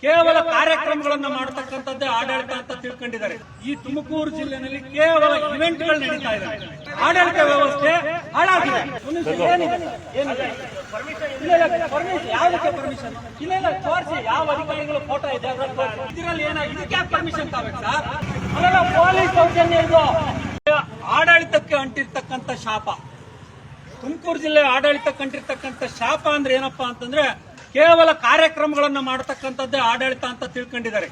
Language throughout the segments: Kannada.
ಕೇವಲ ಕಾರ್ಯಕ್ರಮಗಳನ್ನು ಮಾಡತಕ್ಕಂಥದ್ದೇ ಆಡಳಿತ ಅಂತ ತಿಳ್ಕೊಂಡಿದ್ದಾರೆ. ಈ ತುಮಕೂರು ಜಿಲ್ಲೆನಲ್ಲಿ ಕೇವಲ ಇವೆಂಟ್ಗಳು ನಡೀತಾ ಇದ್ದಾವೆ. ಆಡಳಿತ ವ್ಯವಸ್ಥೆ ಹಾಳಾಗಿದೆ. ಯಾವುದಕ್ಕೆ ಪರ್ಮಿಷನ್ ಇಲ್ಲ ತೋರಿಸಿ, ಯಾವ ಅಧಿಕಾರಿಗಳು ಫೋಟೋ ಇದೆ ಇದರಲ್ಲಿ ಇದಕ್ಕೆ ಪರ್ಮಿಷನ್ ತಗೋಬೇಕು ಸರ್? ಅಲ್ಲ, ಪೊಲೀಸ್ ದೌರ್ಜನ್ಯ ಇದು ಆಡಳಿತಕ್ಕೆ ಅಂಟಿರ್ತಕ್ಕಂಥ ಶಾಪ. ತುಮಕೂರು ಜಿಲ್ಲೆ ಆಡಳಿತಕ್ಕೆ ಅಂಟಿರ್ತಕ್ಕಂಥ ಶಾಪ ಅಂದ್ರೆ ಏನಪ್ಪಾ ಅಂತಂದ್ರೆ ಕೇವಲ ಕಾರ್ಯಕ್ರಮಗಳನ್ನು ಮಾಡತಕ್ಕಂಥದ್ದೇ ಆಡಳಿತ ಅಂತ ತಿಳ್ಕೊಂಡಿದ್ದಾರೆ.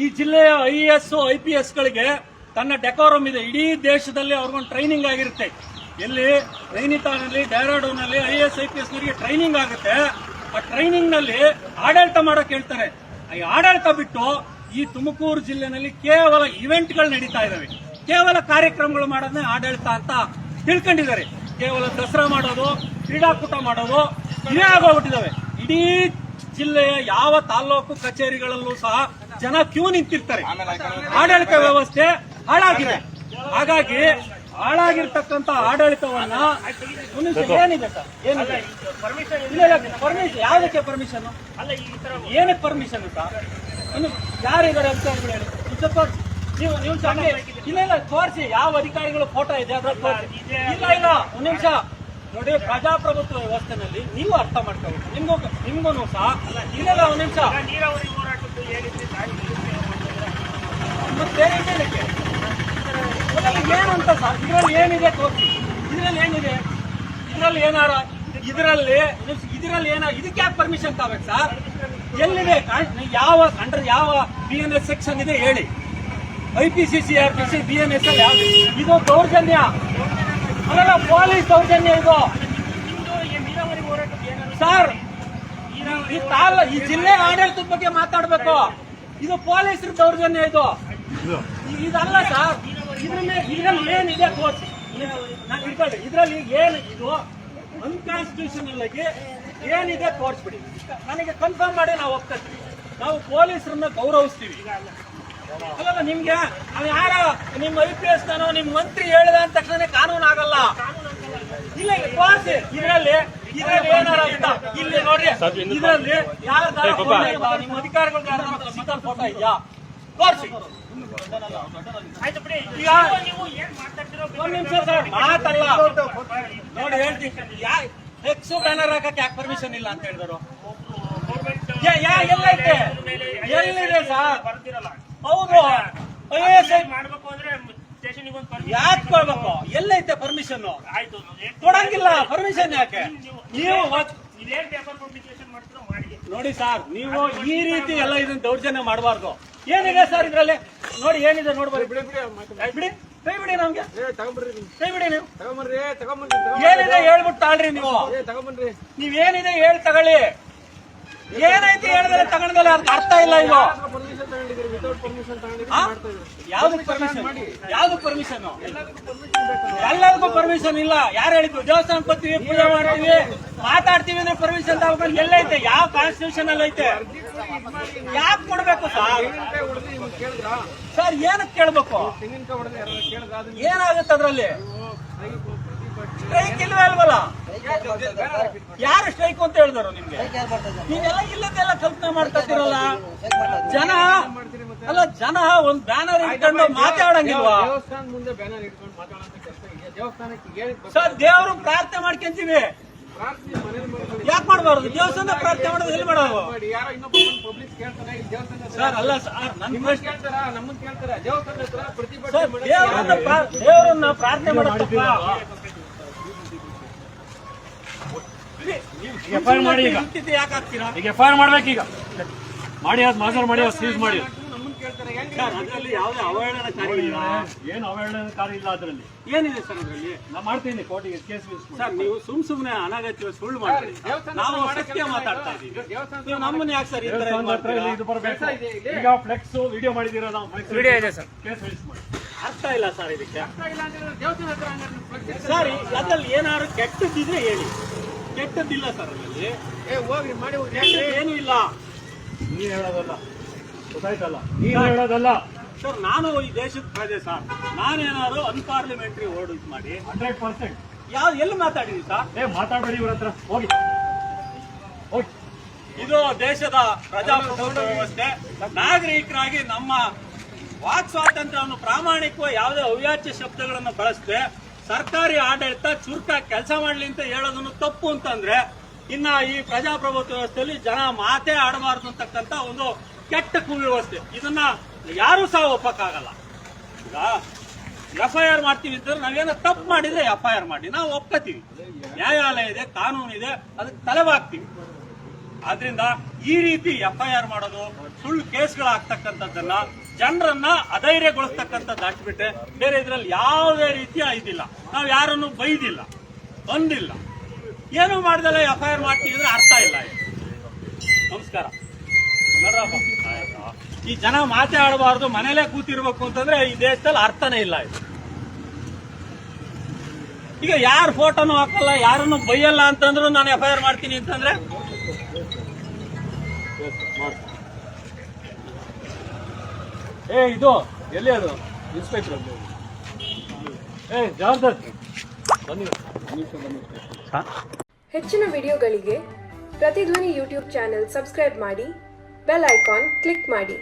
ಈ ಜಿಲ್ಲೆಯ IAS IPS ಗಳಿಗೆ ತನ್ನ ಡೆಕೋರಮ್ ಇದೆ. ಇಡೀ ದೇಶದಲ್ಲಿ ಅವ್ರಿಗೊಂದು ಟ್ರೈನಿಂಗ್ ಆಗಿರುತ್ತೆ. ಎಲ್ಲಿ ನೈನಿತಾಲ್ನಲ್ಲಿ, ಡೆಹ್ರಾಡೂನ್ನಲ್ಲಿ IAS IPS ನವರಿಗೆ ಟ್ರೈನಿಂಗ್ ಆಗುತ್ತೆ. ಆ ಟ್ರೈನಿಂಗ್ ನಲ್ಲಿ ಆಡಳಿತ ಮಾಡಕ್ ಹೇಳ್ತಾರೆ. ಈ ಆಡಳಿತ ಬಿಟ್ಟು ಈ ತುಮಕೂರು ಜಿಲ್ಲೆನಲ್ಲಿ ಕೇವಲ ಇವೆಂಟ್ಗಳು ನಡೀತಾ ಇದಾವೆ. ಕೇವಲ ಕಾರ್ಯಕ್ರಮಗಳು ಮಾಡೋದೇ ಆಡಳಿತ ಅಂತ ತಿಳ್ಕೊಂಡಿದ್ದಾರೆ. ಕೇವಲ ದಸರಾ ಮಾಡೋದು, ಕ್ರೀಡಾಕೂಟ ಮಾಡೋದು ಇವೇ ಆಗೋಗ್ಬಿಟ್ಟಿದಾವೆ. ಇಡೀ ಜಿಲ್ಲೆಯ ಯಾವ ತಾಲೂಕು ಕಚೇರಿಗಳಲ್ಲೂ ಸಹ ಜನ ಕ್ಯೂ ನಿಂತಿರ್ತಾರೆ. ಆಡಳಿತ ವ್ಯವಸ್ಥೆ ಹಾಳಾಗಿದೆ. ಹಾಗಾಗಿ ಹಾಳಾಗಿರ್ತಕ್ಕಂಥ ಆಡಳಿತವನ್ನ ಏನಿದೆ ಸರ್, ಏನಿದೆ ಪರ್ಮಿಷನ್? ಯಾವುದಕ್ಕೆ ಪರ್ಮಿಷನ್? ಏನಕ್ಕೆ ಪರ್ಮಿಷನ್ ಸರ್? ಯಾರಿದ್ದಾರೆ ಅಧಿಕಾರಿಗಳು ಹೇಳಿ ಸ್ವಲ್ಪ. ನೀವು ಇಲ್ಲ ತೋರಿಸಿ, ಯಾವ ಅಧಿಕಾರಿಗಳು ಫೋಟೋ ಇದೆ ಅದ್ರಲ್ಲಿ ತೋರಿಸಿ. ಇಲ್ಲ ಒಂದ್ ನಿಮಿಷ ನೋಡಿ, ಪ್ರಜಾಪ್ರಭುತ್ವ ವ್ಯವಸ್ಥೆನಲ್ಲಿ ನೀವು ಅರ್ಥ ಮಾಡ್ಕೋಬೇಕು. ನಿಮ್ಗೂ ಸಹ ಇಲ್ಲ ಒಂದ್ ನಿಮಿಷ. ಮತ್ತೆ ಏನಂತ ಸರ್ ಇದರಲ್ಲಿ ಏನಿದೆ ತೋರಿಸಿ. ಇದರಲ್ಲಿ ಏನಿದೆ? ಇದರಲ್ಲಿ ಏನಾರ ಇದರಲ್ಲಿ ಇದಕ್ಕೆ ಯಾಕೆ ಪರ್ಮಿಷನ್ ತಗೋಬೇಕು ಸರ್? ಎಲ್ಲಿದೆ? ಯಾವ BNS ಸೆಕ್ಷನ್ ಇದೆ ಹೇಳಿ. IPC CRPC BNS ಯಾವ್ದು? ಇದು ದೌರ್ಜನ್ಯ ಅಲ್ಲ, ಪೊಲೀಸ್ ದೌರ್ಜನ್ಯ ಇದು ಸರ್. ಈ ಜಿಲ್ಲೆ ಆಡಳಿತದ ಬಗ್ಗೆ ಮಾತಾಡ್ಬೇಕು. ಇದು ಪೊಲೀಸರ ದೌರ್ಜನ್ಯ ಇದು ಇದಲ್ಲ ಸರ್. ಇದ್ರಲ್ಲಿ ಏನಿದೆ ತೋರಿಸಿ. ಇದ್ರಲ್ಲಿ ಏನು ಇದು ಅನ್ಕಾನ್ಸ್ಟಿಟ್ಯೂಷನಲ್ ಆಗಿ ಏನಿದೆ ತೋರಿಸ್ಬಿಡಿ. ನನಗೆ ಕನ್ಫರ್ಮ್ ಮಾಡಿ ನಾವು ಹೋಗ್ತೀವಿ. ನಾವು ಪೊಲೀಸರನ್ನ ಗೌರವಿಸ್ತೀವಿ. ಅಲ್ಲ, ನಿಮ್ಗೆ ಯಾರ ನಿಮ್ಮ IPS ನಿಮ್ ಮಂತ್ರಿ ಹೇಳಿದ ಅಂದ ತಕ್ಷಣ ಕಾನೂನು ಆಗಲ್ಲ. ಇಲ್ಲ ತೋರಿಸಿ. ಇದರಲ್ಲಿ ಏನಾರ ಇಲ್ಲಿ ನೋಡ್ರಿ. ಇದರಲ್ಲಿ ಯಾರ ನಿಮ್ಮ ಅಧಿಕಾರಿಗಳು ಸಿಕ್ಕಲ್ ಫೋಟೋ ಇದೆಯಾ ತೋರಿಸಿ. ಈಗ ಒಂದ್ ನಿಮಿಷ ಸರ್, ಮಾತಲ್ಲ ನೋಡಿ ಹೇಳ್ತೀನಿ. ಎಕ್ಸು ಬ್ಯಾನರ್ ಹಾಕಕ್ಕೆ ಯಾಕೆ ಪರ್ಮಿಷನ್ ಇಲ್ಲ ಅಂತ ಹೇಳಿದ್ರು? ಎಲ್ಲೈತೆ? ಎಲ್ಲಿದೆ ಸರ್? ಹೌದು, ಯಾಕೆ ಕೊಡ್ಬೇಕು? ಎಲ್ಲೈತೆ ಪರ್ಮಿಷನ್? ಕೊಡಂಗಿಲ್ಲ ಪರ್ಮಿಷನ್. ಯಾಕೆ ನೀವು ನೋಡಿ ಸರ್, ನೀವು ಈ ರೀತಿ ಎಲ್ಲ ಇದನ್ನ ದೌರ್ಜನ್ಯ ಮಾಡಬಾರ್ದು. ಏನಿದೆ ಸರ್ ಇದ್ರಲ್ಲಿ? ನೋಡಿ ಏನಿದೆ ನೋಡ್ಬಾರಿ. ಬಿಡಿ ಕೈ ಬಿಡಿ, ನಮ್ಗೆ ಕೈ ಬಿಡಿ. ನೀವು ಏನಿದೆ ಹೇಳ್ಬಿಟ್ಟು ತಾಳ್ರಿ. ನೀವೇನಿದೆ ಹೇಳಿ ತಗೊಳ್ಳಿ. ಏನೈತಿ ಹೇಳಿದ್ರೆ ತಗೊಂಡ್ಮೇಲೆ ಅದಕ್ಕೆ ಅರ್ಥ ಇಲ್ಲ. ಇದು ಯಾವ್ದಕ್ ಪರ್ಮಿಷನ್? ಎಲ್ಲದಕ್ಕೂ ಪರ್ಮಿಷನ್ ಇಲ್ಲ. ಯಾರು ಹೇಳಿದ್ರು? ದೇವಸ್ಥಾನಕ್ಕೆ ಬರ್ತೀವಿ, ಪೂಜೆ ಮಾಡ್ತೀವಿ, ಮಾತಾಡ್ತೀವಿ ಅಂದ್ರೆ ಪರ್ಮಿಷನ್ ತಗೋಬೇಕು. ಎಲ್ಲೈತೆ? ಯಾವ ಕಾನ್ಸ್ಟಿಟ್ಯೂಷನ್ ಅಲ್ಲಿ ಐತೆ? ಯಾಕೆ ಕೊಡ್ಬೇಕು ಸರ್? ಸರ್ ಏನಕ್ಕೆ ಕೇಳ್ಬೇಕು? ಏನಾಗುತ್ತೆ ಅದ್ರಲ್ಲಿ? ಸ್ಟ್ರೈಕ್ ಇಲ್ವೇ ಅಲ್ವಲ್ಲ? ಯಾರು ಸ್ಟ್ರೈಕ್ ಅಂತ ಹೇಳಿದ್ರು ನಿಮ್ಗೆ? ನೀವೆಲ್ಲ ಇಲ್ಲದೆಲ್ಲ ಕಲ್ಪನೆ ಮಾಡ್ತಿರಲ್ಲ. ಜನ ಒಂದ್ ಬ್ಯಾನರ್ ಇಟ್ಕೊಂಡು ಮಾತಾಡಂಗಿಲ್ವಾ ಸರ್? ದೇವ್ರು ಪ್ರಾರ್ಥನೆ ಮಾಡ್ಕೊಂತೀವಿ, ಯಾಕೆ ಮಾಡಬಾರ್ದು? ದೇವಸ್ಥಾನ ಪ್ರಾರ್ಥನೆ ಮಾಡೋದು ಎಲ್ಲಿ ಮಾಡೋದು ಸರ್? ಅಲ್ಲ ಸರ್, ದೇವರನ್ನ ಪ್ರಾರ್ಥನೆ ಮಾಡೋದಪ್ಪ. FIR ಮಾಡಿ. ಯಾಕೆ ಆಗ್ತೀರಾ? ಈಗ FIR ಮಾಡ್ಬೇಕೀಗ ಮಾಡಿ, ಅದು ಮಾಜರ್ ಮಾಡಿ, ಸೀಸ್ ಮಾಡಿ. ಅದರಲ್ಲಿ ಯಾವುದೇ ಅವಹೇಳನಕಾರಿ ಇಲ್ಲ. ಏನು ಅವಹೇಳನಕಾರಿ ಇಲ್ಲ ಅದರಲ್ಲಿ. ಏನಿದೆ ಸರ್ ಅದರಲ್ಲಿ? ನಾ ಮಾಡ್ತೀನಿ ಕೋರ್ಟಿಗೆ ಕೇಸ್ ಸರ್. ನೀವು ಸುಮ್ನೆ ಅನಗತ್ಯ ಸುಳ್ಳು ಮಾಡಿ. ನಾವು ಸತ್ಯ ಮಾತಾಡ್ತಾ ಇದೀವಿ. ನೀವು ನಮ್ಮನ್ನ ಯಾಕೆ ಸರ್ ಇದು ಬರಬೇಕು? ಈಗ ಫ್ಲೆಕ್ಸ್ ವಿಡಿಯೋ ಮಾಡಿದೀರ, ನಾವು ವಿಡಿಯೋ ಇದೆ ಸರ್, ಕೇಸ್ ರಿಜಿಸ್ಟರ್ ಮಾಡಿ. ಅರ್ಥ ಇಲ್ಲ ಸರ್ ಇದಕ್ಕೆ. ಸರ್ ಅದ್ರಲ್ಲಿ ಏನಾದ್ರು ಕೆಟ್ಟದ್ದಿದ್ರೆ ಹೇಳಿ. ಕೆಟ್ಟದ್ದಿಲ್ಲ ಸರ್ ಅದರಲ್ಲಿ, ಏನು ಇಲ್ಲ. ನೀವ್ ಹೇಳೋದಲ್ಲ, ಗೊತ್ತಾಯ್ತಲ್ಲ? ನೀವ್ ಹೇಳೋದಲ್ಲ ಸರ್. ನಾನು ಈ ದೇಶದ ಪ್ರಜೆ ಸರ್. ನಾನೇನಾದ್ರು ಅನ್ಪಾರ್ಲಿಮೆಂಟರಿ ವರ್ಡ್ ಯೂಸ್ ಮಾಡಿ 100% ಎಲ್ಲಿ ಮಾತಾಡಿದೀವಿ ಸರ್? ಮಾತಾಡಬೇಡಿ ಇವ್ರ ಹತ್ರ. ಹೋಗಿ ಇದು ದೇಶದ ಪ್ರಜಾಪ್ರಭುತ್ವ ವ್ಯವಸ್ಥೆ. ನಾಗರಿಕರಾಗಿ ನಮ್ಮ ವಾಕ್ ಸ್ವಾತಂತ್ರ್ಯವನ್ನು ಪ್ರಾಮಾಣಿಕವಾಗಿ ಯಾವುದೇ ಅವ್ಯಾಚ್ಯ ಶಬ್ದಗಳನ್ನು ಬಳಸದೆ ಸರ್ಕಾರಿ ಆಡಳಿತ ಚುರುಕಾಗಿ ಕೆಲಸ ಮಾಡ್ಲಿ ಅಂತ ಹೇಳೋದನ್ನು ತಪ್ಪು ಅಂತಂದ್ರೆ ಇನ್ನ ಈ ಪ್ರಜಾಪ್ರಭುತ್ವ ವ್ಯವಸ್ಥೆಯಲ್ಲಿ ಜನ ಮಾತೇ ಆಡಬಾರದು ಅಂತಕ್ಕಂಥ ಒಂದು ಕೆಟ್ಟ ಕುವ್ಯವಸ್ಥೆ. ಇದನ್ನ ಯಾರು ಸಹ ಒಪ್ಪಕ್ಕಾಗಲ್ಲ. ಈಗ FIR ಮಾಡ್ತೀವಿ ಅಂತಂದ್ರೆ ನಾವೇನೋ ತಪ್ಪು ಮಾಡಿದ್ರೆ FIR ಮಾಡಿ ನಾವು ಒಪ್ಕೋತೀವಿ. ನ್ಯಾಯಾಲಯ ಇದೆ, ಕಾನೂನು ಇದೆ, ಅದಕ್ಕೆ ತಲೆಬಾಗ್ತೀವಿ. ಆದ್ರಿಂದ ಈ ರೀತಿ FIR ಮಾಡೋದು, ಸುಳ್ಳು ಕೇಸ್ಗಳಾಗ್ತಕ್ಕಂಥದ್ದನ್ನ, ಜನರನ್ನ ಅಧೈರ್ಯಗೊಳಿಸ್ತಕ್ಕಂಥದ್ದು ಹಾಕ್ಬಿಟ್ಟೆ ಬೇರೆ ಇದ್ರಲ್ಲಿ ಯಾವುದೇ ರೀತಿಯ ಇದಿಲ್ಲ. ನಾವು ಯಾರನ್ನು ಬೈದಿಲ್ಲ, ಬಂದಿಲ್ಲ, ಏನು ಮಾಡ್ದಲ್ಲ FIR ಮಾಡ್ತೀವಿ ಅಂದ್ರೆ ಅರ್ಥ ಇಲ್ಲ. ನಮಸ್ಕಾರ. ಈ ಜನ ಮಾತಾಡಬಾರ್ದು, ಮನೇಲೆ ಕೂತಿರ್ಬೇಕು ಅಂತಂದ್ರೆ ಈ ದೇಶದಲ್ಲಿ ಅರ್ಥನೇ ಇಲ್ಲ. ಈಗ ಯಾರು ಫೋಟೋನು ಹಾಕಲ್ಲ, ಯಾರನ್ನು ಬೈಯಲ್ಲ ಅಂತಂದ್ರು ನಾನು FIR ಮಾಡ್ತೀನಿ ಅಂತಂದ್ರೆ ಇದು ಎಲ್ಲಿ ಅದು ಇನ್ಸ್ಪೆಕ್ಟರ್ ಜವಾಬ್ದಾರಿ ಬನ್ನಿ. ಹೆಚ್ಚಿನ ವಿಡಿಯೋಗಳಿಗೆ ಪ್ರತಿಧ್ವನಿ ಯೂಟ್ಯೂಬ್ ಚಾನೆಲ್ ಸಬ್ಸ್ಕ್ರೈಬ್ ಮಾಡಿ, ಬೆಲ್ ಐಕಾನ್ ಕ್ಲಿಕ್ ಮಾಡಿ.